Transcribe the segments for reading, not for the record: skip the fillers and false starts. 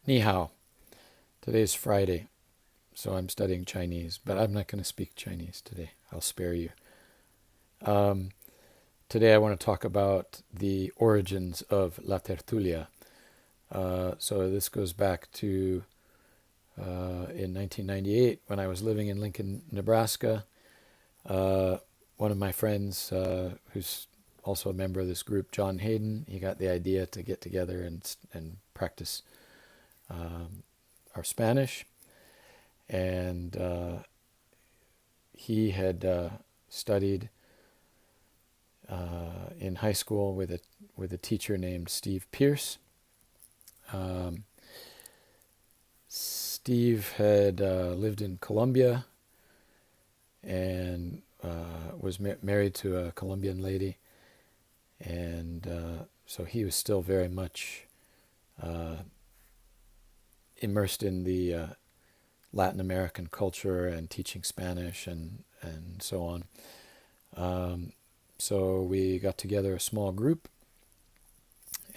Ni hao. Today's Friday, so I'm studying Chinese, but I'm not going to speak Chinese today. I'll spare you. Um, Today I want to talk about the origins of La Tertulia. So this goes back to in 1998 when I was living in Lincoln, Nebraska. Uh, One of my friends, who's also a member of this group, John Hayden, he got the idea to get together and practice um, our Spanish. And he had studied in high school with a teacher named Steve Pierce. Um, Steve had lived in Colombia and was married to a Colombian lady, and so he was still very much uh, immersed in the Latin American culture and teaching Spanish and so on. So we got together a small group,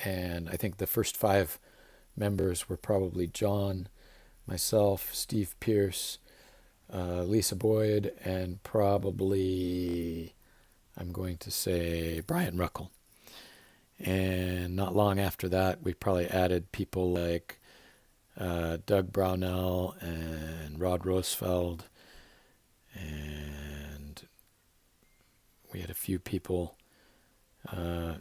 and I think the first 5 members were probably John, myself, Steve Pierce, Lisa Boyd, and probably, I'm going to say, Brian Ruckel. And not long after that, we probably added people like Doug Brownell and Rod Rosfeld, and we had a few people uh,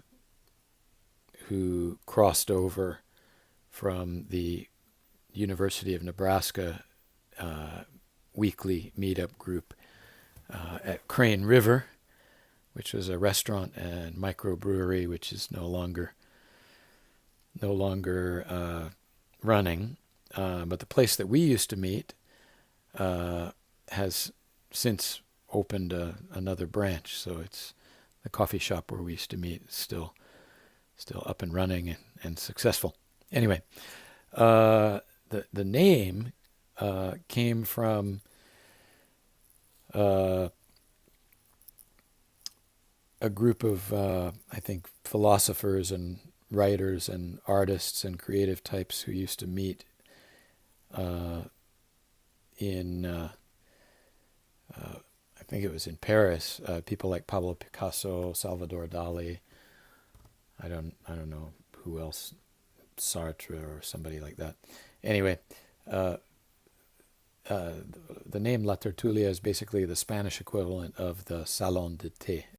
who crossed over from the University of Nebraska weekly meetup group at Crane River, which was a restaurant and microbrewery, which is no longer running. But the place that we used to meet has since opened another branch, so it's the coffee shop where we used to meet is still up and running and successful. Anyway, the name came from a group of I think philosophers and writers and artists and creative types who used to meet in I think it was in Paris. People like Pablo Picasso, Salvador Dali. I don't know who else, Sartre or somebody like that. Anyway, uh, uh, the name La Tertulia is basically the Spanish equivalent of the Salon de Té.